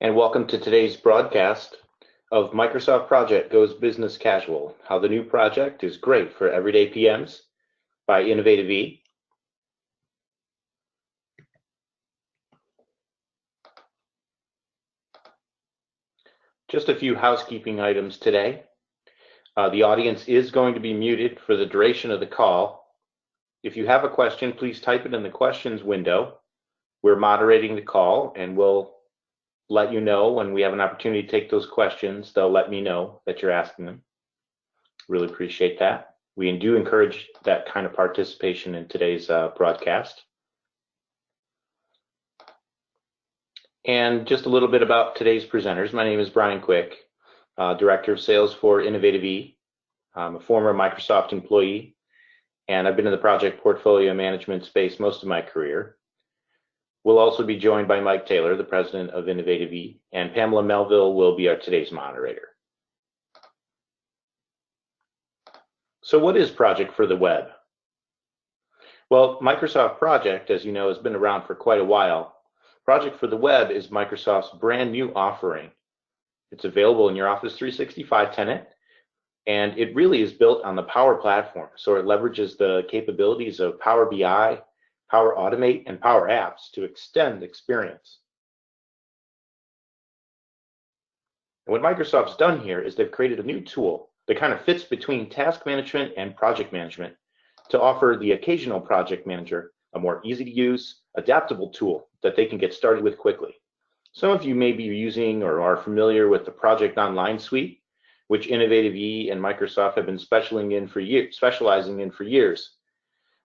And welcome to today's broadcast of Microsoft Project Goes Business Casual, how the new project is great for everyday PMs by Innovative E. Just a few housekeeping items today. The audience is going to be muted for the duration of the call. If you have a question, please type it in the questions window. We're moderating the call and we'll let you know when we have an opportunity to take those questions. They'll let me know that you're asking them. Really appreciate that. We do encourage that kind of participation in today's broadcast. And just a little bit about today's presenters. My name is Brian Quick, Director of Sales for Innovative E. I'm a former Microsoft employee, and I've been in the project portfolio management space most of my career. We'll also be joined by Mike Taylor, the president of Innovative E, and Pamela Melville will be our today's moderator. So what is Project for the Web? Well, Microsoft Project, as you know, has been around for quite a while. Project for the Web is Microsoft's brand new offering. It's available in your Office 365 tenant, and it really is built on the Power Platform. So it leverages the capabilities of Power BI, Power Automate, and PowerApps to extend the experience. And what Microsoft's done here is they've created a new tool that kind of fits between task management and project management to offer the occasional project manager a more easy to use, adaptable tool that they can get started with quickly. Some of you may be using or are familiar with the Project Online suite, which Innovative E and Microsoft have been specializing in for years.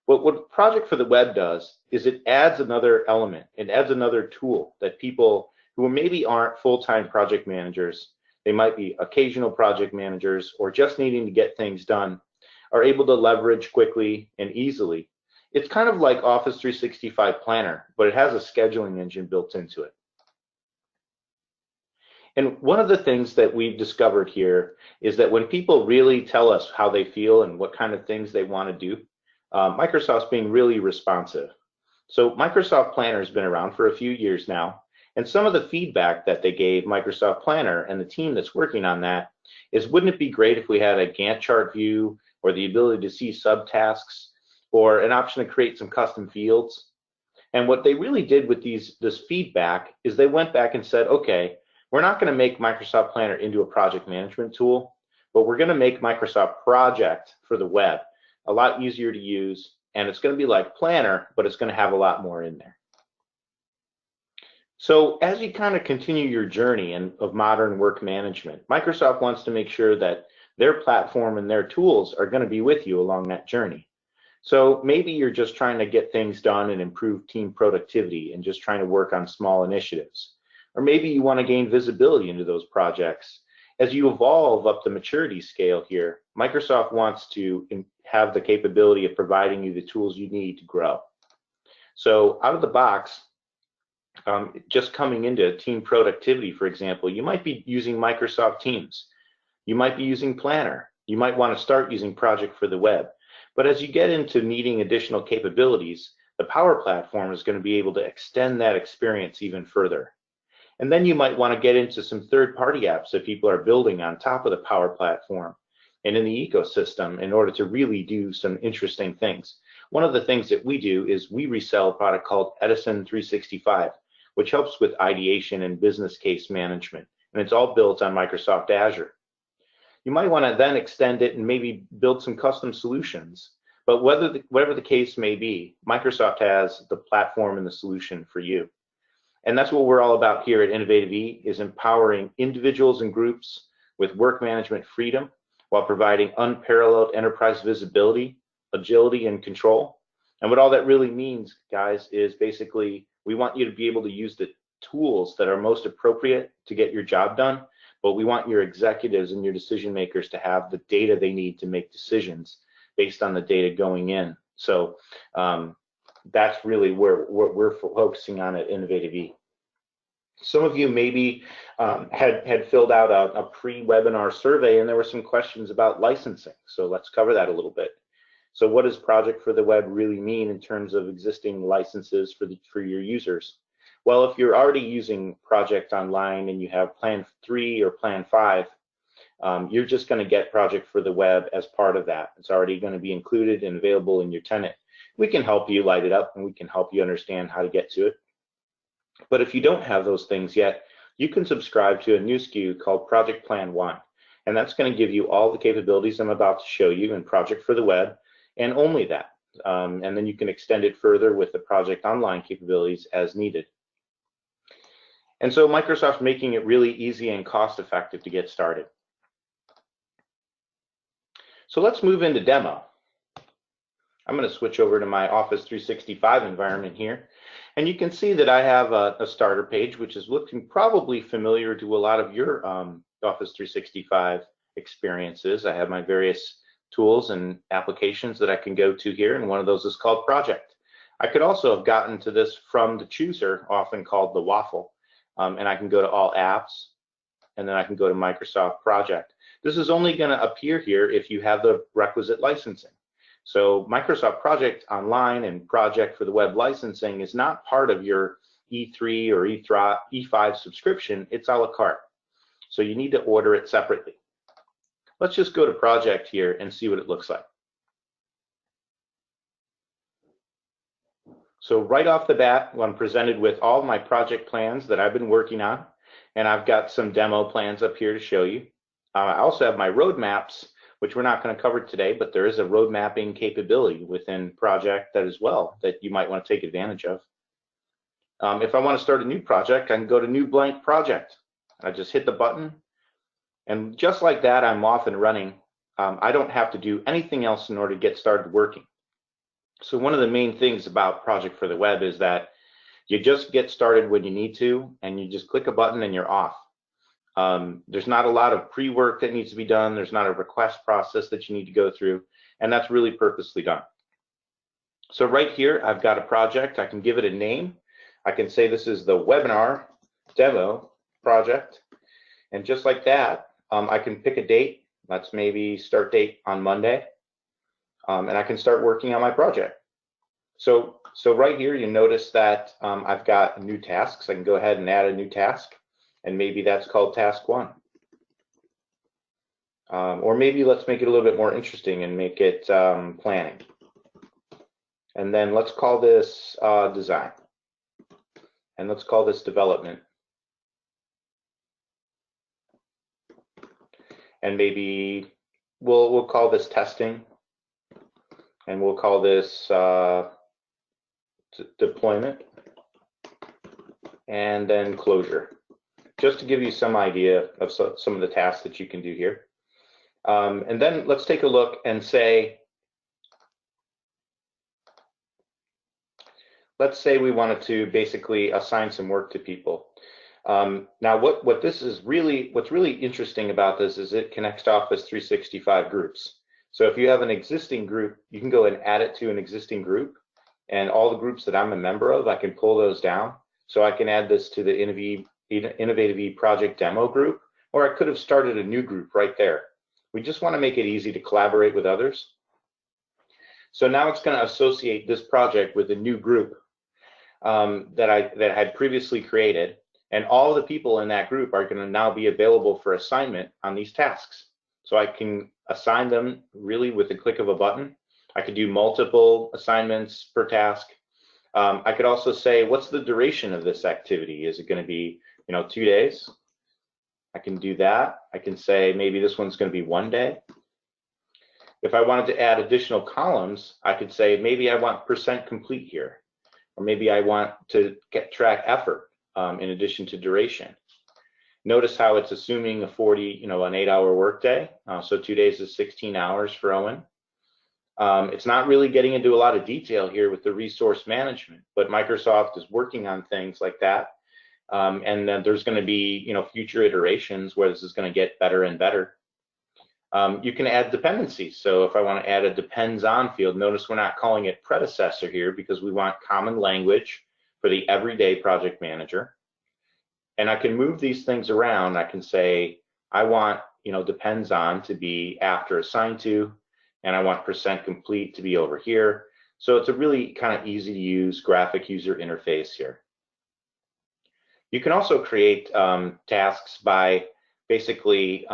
But what Project for the Web does is it adds another element, it adds another tool that people who maybe aren't full-time project managers, they might be occasional project managers or just needing to get things done, are able to leverage quickly and easily. It's kind of like Office 365 Planner, but it has a scheduling engine built into it. And one of the things that we've discovered here is that when people really tell us how they feel and what kind of things they want to do, Microsoft's being really responsive. So Microsoft Planner has been around for a few years now, and some of the feedback that they gave Microsoft Planner and the team that's working on that is, wouldn't it be great if we had a Gantt chart view or the ability to see subtasks or an option to create some custom fields? And what they really did with this feedback is they went back and said, okay, we're not going to make Microsoft Planner into a project management tool, but we're going to make Microsoft Project for the Web a lot easier to use, and it's going to be like Planner, but it's going to have a lot more in there. So as you kind of continue your journey of modern work management, Microsoft wants to make sure that their platform and their tools are going to be with you along that journey. So maybe you're just trying to get things done and improve team productivity and just trying to work on small initiatives. Or maybe you want to gain visibility into those projects. As you evolve up the maturity scale here, Microsoft wants to have the capability of providing you the tools you need to grow. So out of the box, just coming into team productivity, for example, you might be using Microsoft Teams. You might be using Planner. You might want to start using Project for the Web. But as you get into needing additional capabilities, the Power Platform is going to be able to extend that experience even further. And then you might want to get into some third-party apps that people are building on top of the Power Platform and in the ecosystem in order to really do some interesting things. One of the things that we do is we resell a product called Edison 365, which helps with ideation and business case management. And it's all built on Microsoft Azure. You might want to then extend it and maybe build some custom solutions. But whatever the case may be, Microsoft has the platform and the solution for you. And that's what we're all about here at Innovative E, is empowering individuals and groups with work management freedom while providing unparalleled enterprise visibility, agility, and control. And what all that really means, guys, is basically we want you to be able to use the tools that are most appropriate to get your job done, but we want your executives and your decision makers to have the data they need to make decisions based on the data going in. So that's really what we're focusing on at Innovative E. Some of you maybe had filled out a pre-webinar survey and there were some questions about licensing. So let's cover that a little bit. So what does Project for the Web really mean in terms of existing licenses for your users? Well, if you're already using Project Online and you have Plan 3 or Plan 5, you're just going to get Project for the Web as part of that. It's already going to be included and available in your tenant. We can help you light it up and we can help you understand how to get to it. But if you don't have those things yet, you can subscribe to a new SKU called Project Plan 1. And that's going to give you all the capabilities I'm about to show you in Project for the Web, and only that. And then you can extend it further with the Project Online capabilities as needed. And so Microsoft's making it really easy and cost-effective to get started. So let's move into demo. I'm going to switch over to my Office 365 environment here. And you can see that I have a starter page, which is looking probably familiar to a lot of your Office 365 experiences. I have my various tools and applications that I can go to here, and one of those is called Project. I could also have gotten to this from the chooser, often called the waffle, and I can go to All Apps, and then I can go to Microsoft Project. This is only going to appear here if you have the requisite licensing. So Microsoft Project Online and Project for the Web licensing is not part of your E3 or E5 subscription. It's a la carte. So you need to order it separately. Let's just go to Project here and see what it looks like. So right off the bat, I'm presented with all my project plans that I've been working on, and I've got some demo plans up here to show you. I also have my roadmaps, which we're not going to cover today, but there is a road mapping capability within Project that as well that you might want to take advantage of. If I want to start a new project, I can go to New Blank Project. I just hit the button, and just like that, I'm off and running. I don't have to do anything else in order to get started working. So one of the main things about Project for the Web is that you just get started when you need to, and you just click a button and you're off. There's not a lot of pre-work that needs to be done. There's not a request process that you need to go through, and that's really purposely done. So right here, I've got a project. I can give it a name. I can say this is the webinar demo project, and just like that, I can pick a date. Let's maybe start date on Monday, and I can start working on my project. So right here, you notice that I've got new tasks. I can go ahead and add a new task, and maybe that's called task 1. Or maybe let's make it a little bit more interesting and make it planning. And then let's call this design. And let's call this development. And maybe we'll call this testing. And we'll call this deployment. And then closure. Just to give you some idea of some of the tasks that you can do here. And then let's take a look and say, let's say we wanted to basically assign some work to people. Now what's really interesting about this is it connects to Office 365 groups. So if you have an existing group, you can go and add it to an existing group, and all the groups that I'm a member of, I can pull those down. So I can add this to the Innovative E Project Demo group, or I could have started a new group right there. We just want to make it easy to collaborate with others. So now it's going to associate this project with a new group that I had previously created, and all the people in that group are going to now be available for assignment on these tasks. So I can assign them really with the click of a button. I could do multiple assignments per task. I could also say, what's the duration of this activity? Is it going to be 2 days? I can do that. I can say maybe this one's going to be 1 day. If I wanted to add additional columns, I could say maybe I want % complete here, or maybe I want to track effort in addition to duration. Notice how it's assuming an 8-hour workday. So 2 days is 16 hours for Owen. It's not really getting into a lot of detail here with the resource management, but Microsoft is working on things like that. And then there's going to be future iterations where this is going to get better and better. You can add dependencies. So if I want to add a depends on field, notice we're not calling it predecessor here because we want common language for the everyday project manager. And I can move these things around. I can say I want depends on to be after assigned to, and I want % complete to be over here. So it's a really kind of easy to use graphic user interface here. You can also create tasks by basically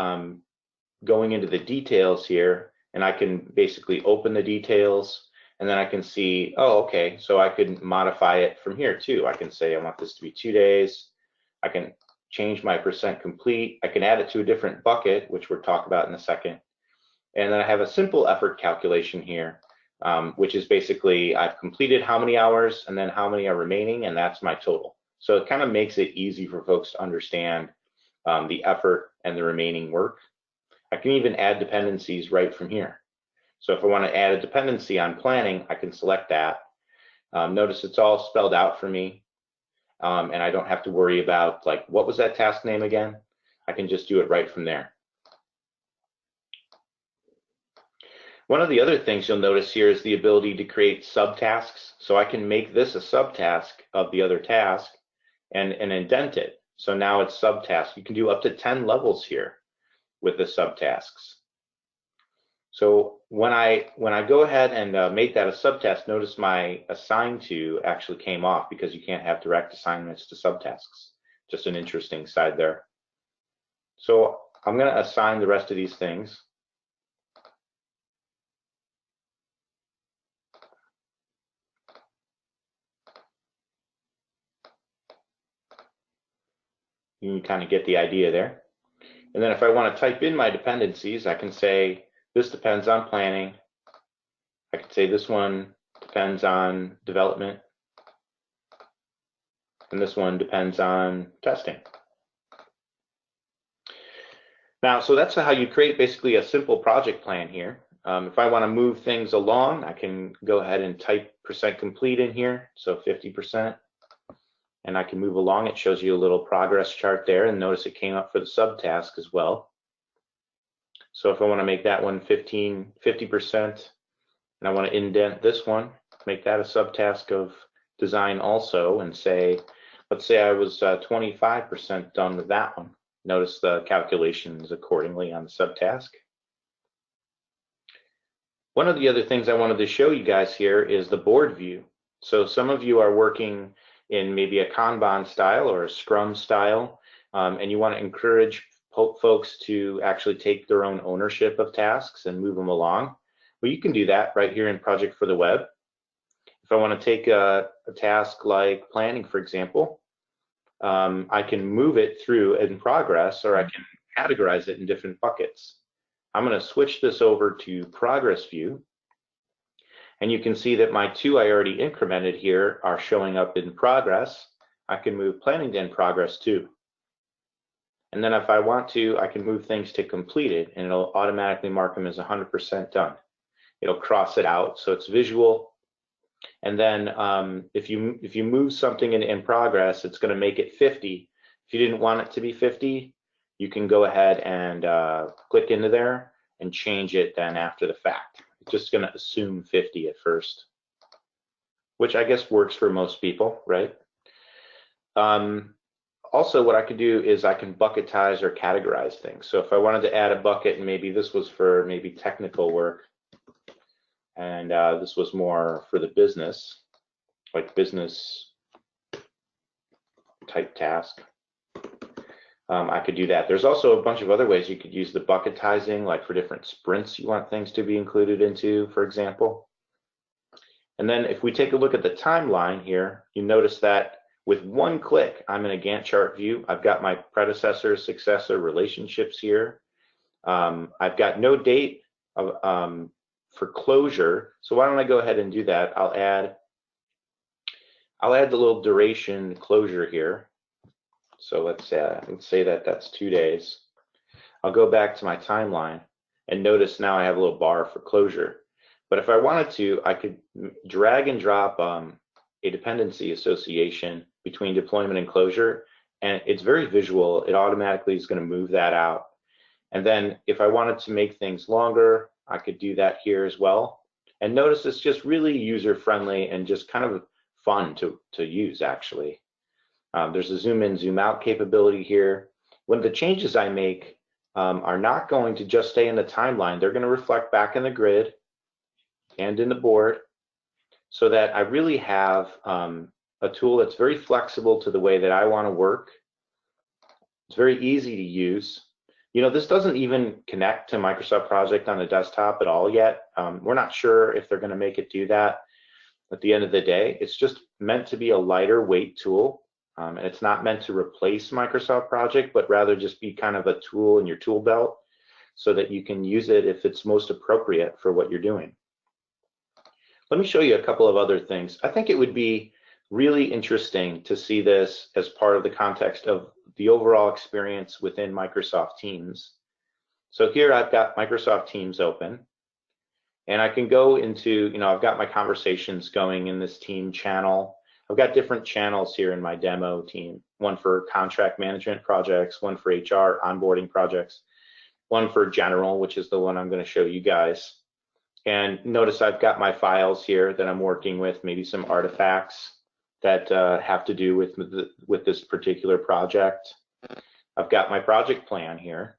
going into the details here, and I can basically open the details, and then I can see, oh, okay, so I could modify it from here too. I can say I want this to be 2 days. I can change my percent complete. I can add it to a different bucket, which we'll talk about in a second. And then I have a simple effort calculation here, which is basically I've completed how many hours and then how many are remaining, and that's my total. So it kind of makes it easy for folks to understand the effort and the remaining work. I can even add dependencies right from here. So if I want to add a dependency on planning, I can select that. Notice it's all spelled out for me, and I don't have to worry about, like, what was that task name again? I can just do it right from there. One of the other things you'll notice here is the ability to create subtasks. So I can make this a subtask of the other task and indent it. So now it's subtask. You can do up to 10 levels here with the subtasks. So when I go ahead and make that a subtask, notice my assign to actually came off because you can't have direct assignments to subtasks. Just an interesting side there. So I'm going to assign the rest of these things. You can kind of get the idea there. And then if I want to type in my dependencies, I can say this depends on planning. I can say this one depends on development. And this one depends on testing. Now, so that's how you create basically a simple project plan here. If I want to move things along, I can go ahead and type percent complete in here, so 50%. And I can move along. It shows you a little progress chart there, and notice it came up for the subtask as well. So if I want to make that one 50%, and I want to indent this one, make that a subtask of design also, and say, let's say I was 25% done with that one. Notice the calculations accordingly on the subtask. One of the other things I wanted to show you guys here is the board view. So some of you are working in maybe a Kanban style or a Scrum style, and you want to encourage folks to actually take their own ownership of tasks and move them along. Well, you can do that right here in Project for the Web. If I want to take a task like planning, for example, I can move it through in progress, or I can categorize it in different buckets. I'm going to switch this over to progress view. And you can see that my 2 I already incremented here are showing up in progress. I can move planning to in progress too. And then if I want to, I can move things to completed, and it'll automatically mark them as 100% done. It'll cross it out so it's visual. And then if you move something in progress, it's going to make it 50. If you didn't want it to be 50, you can go ahead and click into there and change it then after the fact. It's just going to assume 50 at first, which I guess works for most people, right? Also, what I could do is I can bucketize or categorize things. So if I wanted to add a bucket, and maybe this was for maybe technical work, and this was more for the business, like business type task, I could do that. There's also a bunch of other ways you could use the bucketizing, like for different sprints you want things to be included into, for example. And then if we take a look at the timeline here, you notice that with one click, I'm in a Gantt chart view. I've got my predecessor, successor relationships here. I've got no date for closure. So why don't I go ahead and do that? I'll add the little duration closure here. So let's say that that's 2 days. I'll go back to my timeline and notice now I have a little bar for closure. But if I wanted to, I could drag and drop a dependency association between deployment and closure, and it's very visual. It automatically is going to move that out. And then if I wanted to make things longer, I could do that here as well. And notice it's just really user-friendly and just kind of fun to use, actually. There's a zoom in, zoom out capability here. When the changes I make are not going to just stay in the timeline, they're going to reflect back in the grid and in the board, so that I really have a tool that's very flexible to the way that I want to work. It's very easy to use. You know, this doesn't even connect to Microsoft Project on the desktop at all yet. We're not sure if they're going to make it do that at the end of the day. It's just meant to be a lighter weight tool, and it's not meant to replace Microsoft Project, but rather just be kind of a tool in your tool belt so that you can use it if it's most appropriate for what you're doing. Let me show you a couple of other things. I think it would be really interesting to see this as part of the context of the overall experience within Microsoft Teams. So here I've got Microsoft Teams open, and I can go into, you know, I've got my conversations going in this team channel. I've got different channels here in my demo team, one for contract management projects, one for HR onboarding projects, one for general, which is the one I'm going to show you guys. And notice I've got my files here that I'm working with, maybe some artifacts that have to do with this particular project. I've got my project plan here,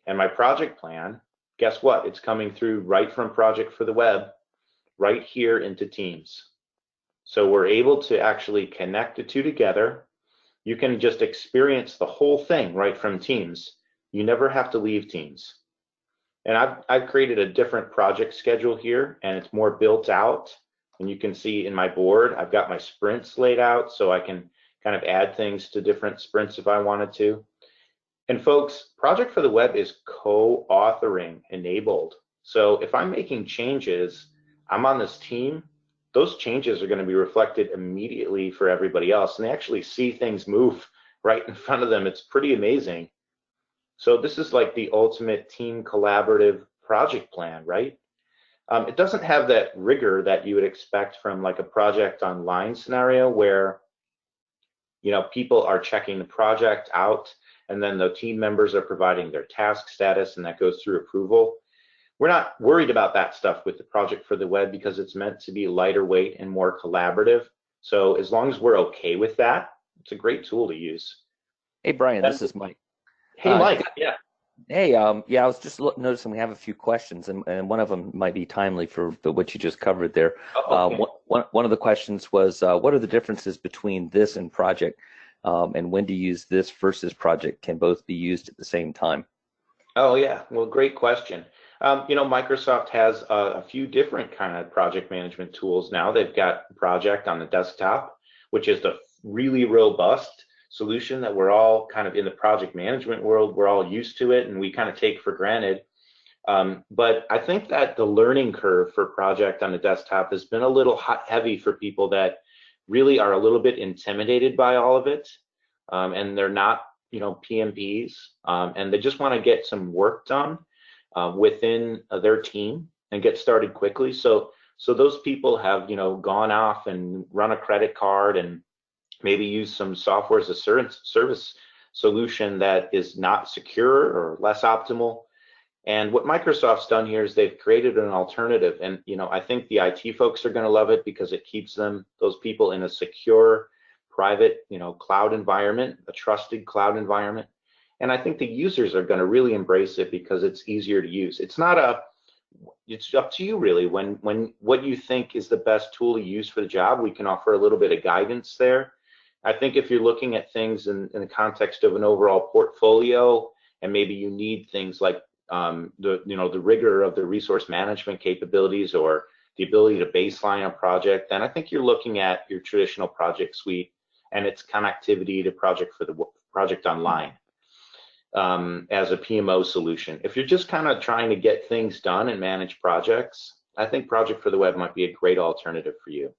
and my project plan, guess what? It's coming through right from Project for the Web, right here into Teams. So we're able to actually connect the two together. You can just experience the whole thing right from Teams. You never have to leave Teams. And I've created a different project schedule here, and it's more built out. And you can see in my board, I've got my sprints laid out, so I can kind of add things to different sprints if I wanted to. And folks, Project for the Web is co-authoring enabled. So if I'm making changes, I'm on this team, those changes are going to be reflected immediately for everybody else. And they actually see things move right in front of them. It's pretty amazing. So this is like the ultimate team collaborative project plan, right? It doesn't have that rigor that you would expect from like a project online scenario where, you know, people are checking the project out and then the team members are providing their task status and that goes through approval. We're not worried about that stuff with the Project for the Web because it's meant to be lighter weight and more collaborative. So as long as we're okay with that, it's a great tool to use. Hey, Brian, this is Mike. Hey, Mike. Yeah. Hey, yeah, I was just noticing we have a few questions, and one of them might be timely for what you just covered there. Oh, okay. One of the questions was, what are the differences between this and Project, and when to use this versus Project? Can both be used at the same time? Oh, yeah. Well, great question. You know, Microsoft has a few different kind of project management tools now. They've got Project on the desktop, which is the really robust solution that we're all kind of in the project management world, we're all used to it and we kind of take for granted. But I think that the learning curve for Project on the desktop has been a little heavy for people that really are a little bit intimidated by all of it. And they're not, you know, PMPs, and they just want to get some work done within their team and get started quickly. So those people have, you know, gone off and run a credit card and maybe use some software as a service solution that is not secure or less optimal. And what Microsoft's done here is they've created an alternative. And, you know, I think the IT folks are going to love it because it keeps those people in a secure, private, you know, cloud environment, a trusted cloud environment. And I think the users are going to really embrace it because it's easier to use. It's up to you really when what you think is the best tool to use for the job. We can offer a little bit of guidance there. I think if you're looking at things in the context of an overall portfolio, and maybe you need things like the rigor of the resource management capabilities or the ability to baseline a project, then I think you're looking at your traditional project suite and its connectivity to Project for the Project Online as a PMO solution. If you're just kind of trying to get things done and manage projects, I think Project for the Web might be a great alternative for you.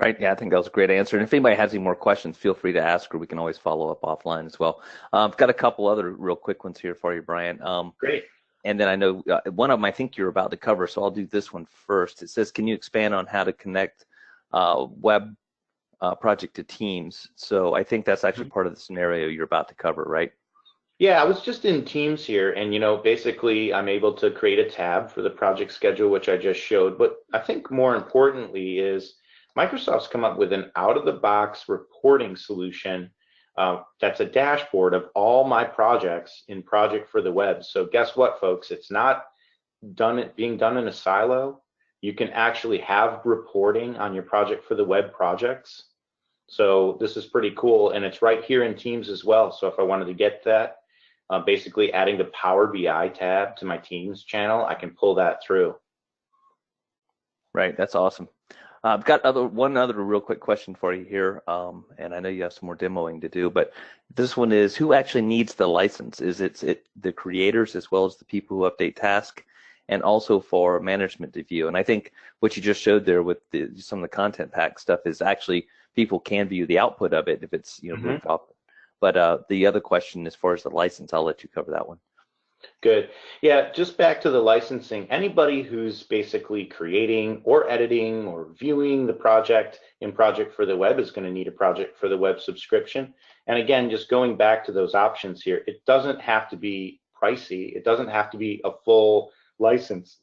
Right. Yeah, I think that was a great answer. And if anybody has any more questions, feel free to ask, or we can always follow up offline as well. I've got a couple other real quick ones here for you, Brian. Great. And then I know one of them I think you're about to cover, so I'll do this one first. It says, can you expand on how to connect web project to Teams? So I think that's actually part of the scenario you're about to cover, right? Yeah, I was just in Teams here, and you know, basically I'm able to create a tab for the project schedule, which I just showed. But I think more importantly is Microsoft's come up with an out-of-the-box reporting solution that's a dashboard of all my projects in Project for the Web. So guess what, folks? It's not being done in a silo. You can actually have reporting on your Project for the Web projects. So this is pretty cool, and it's right here in Teams as well. So if I wanted to get that, basically adding the Power BI tab to my Teams channel, I can pull that through. Right, that's awesome. I've got one other real quick question for you here, and I know you have some more demoing to do, but this one is, who actually needs the license? Is it the creators as well as the people who update tasks, and also for management to view? And I think what you just showed there with some of the content pack stuff is actually people can view the output of it if it's moved off. But the other question, as far as the license, I'll let you cover that one. Good. Yeah, just back to the licensing. Anybody who's basically creating or editing or viewing the project in Project for the Web is going to need a Project for the Web subscription. And again, just going back to those options here, it doesn't have to be pricey. It doesn't have to be a full license.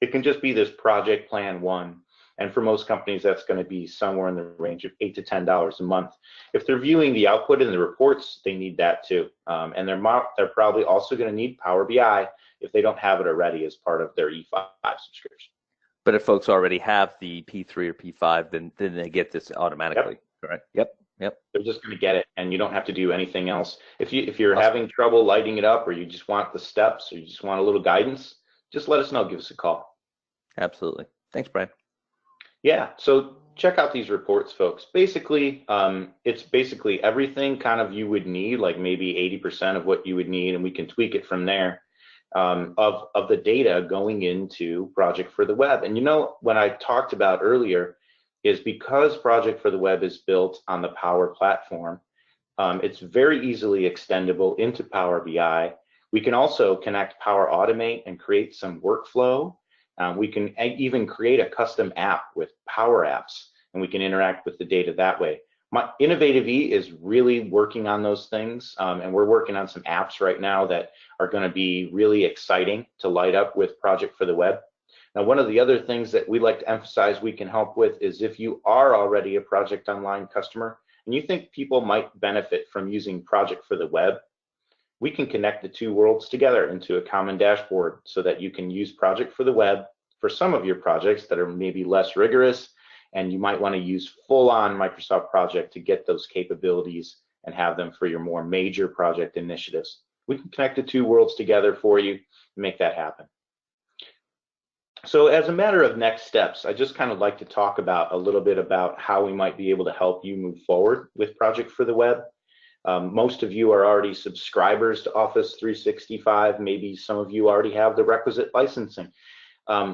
It can just be this Project Plan 1. And for most companies, that's going to be somewhere in the range of $8 to $10 a month. If they're viewing the output and the reports, they need that too. And they're probably also going to need Power BI if they don't have it already as part of their E5 subscription. But if folks already have the P3 or P5, then they get this automatically, correct? Yep. They're just going to get it, and you don't have to do anything else. If you're having trouble lighting it up, or you just want the steps, or you just want a little guidance, just let us know. Give us a call. Absolutely. Thanks, Brian. Yeah, so check out these reports, folks. Basically, it's basically everything kind of you would need, like maybe 80% of what you would need, and we can tweak it from there, of the data going into Project for the Web. And what I talked about earlier is because Project for the Web is built on the Power Platform, it's very easily extendable into Power BI. We can also connect Power Automate and create some workflow. We can even create a custom app with PowerApps, and we can interact with the data that way. Innovative E is really working on those things, and we're working on some apps right now that are going to be really exciting to light up with Project for the Web. Now, one of the other things that we like to emphasize we can help with is if you are already a Project Online customer and you think people might benefit from using Project for the Web, we can connect the two worlds together into a common dashboard so that you can use Project for the Web for some of your projects that are maybe less rigorous, and you might want to use full-on Microsoft Project to get those capabilities and have them for your more major project initiatives. We can connect the two worlds together for you and make that happen. So as a matter of next steps, I just kind of like to talk about a little bit about how we might be able to help you move forward with Project for the Web. Most of you are already subscribers to Office 365. Maybe some of you already have the requisite licensing.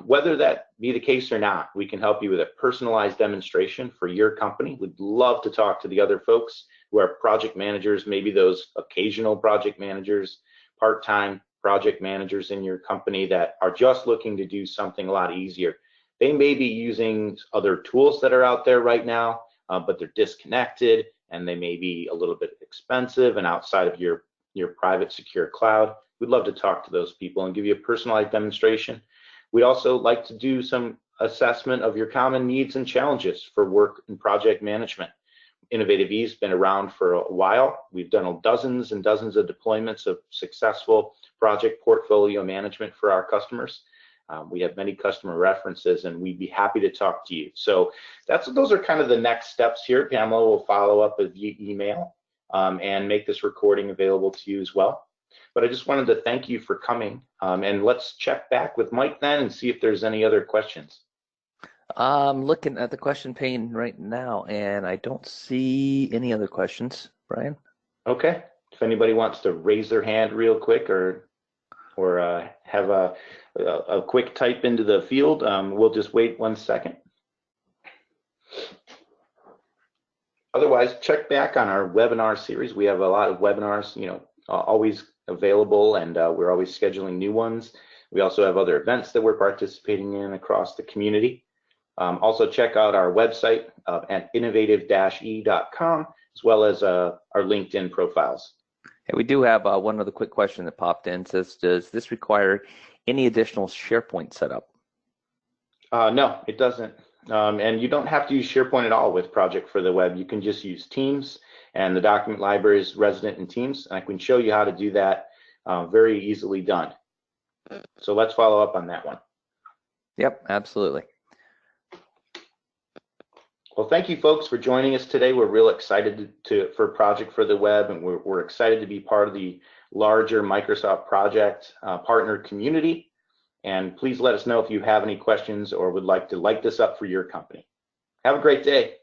Whether that be the case or not, we can help you with a personalized demonstration for your company. We'd love to talk to the other folks who are project managers, maybe those occasional project managers, part-time project managers in your company that are just looking to do something a lot easier. They may be using other tools that are out there right now, but they're disconnected, and they may be a little bit expensive and outside of your private secure cloud. We'd love to talk to those people and give you a personalized demonstration. We'd also like to do some assessment of your common needs and challenges for work and project management. Innovative E has been around for a while. We've done dozens and dozens of deployments of successful project portfolio management for our customers. We have many customer references, and we'd be happy to talk to you. So those are kind of the next steps here. Pamela will follow up via email and make this recording available to you as well. But I just wanted to thank you for coming, and let's check back with Mike then and see if there's any other questions. I'm looking at the question pane right now, and I don't see any other questions, Brian. Okay. If anybody wants to raise their hand real quick or have a quick type into the field, we'll just wait 1 second. Otherwise, check back on our webinar series. We have a lot of webinars, always available, and we're always scheduling new ones. We also have other events that we're participating in across the community. Also check out our website at innovative-e.com, as well as our LinkedIn profiles. And we do have one other quick question that popped in. It says, does this require any additional SharePoint setup? No, it doesn't. And you don't have to use SharePoint at all with Project for the Web. You can just use Teams, and the document library is resident in Teams. And I can show you how to do that, very easily done. So let's follow up on that one. Yep, absolutely. Well, thank you folks for joining us today. We're real excited for Project for the Web, and we're excited to be part of the larger Microsoft Project partner community. And please let us know if you have any questions or would like to light this up for your company. Have a great day.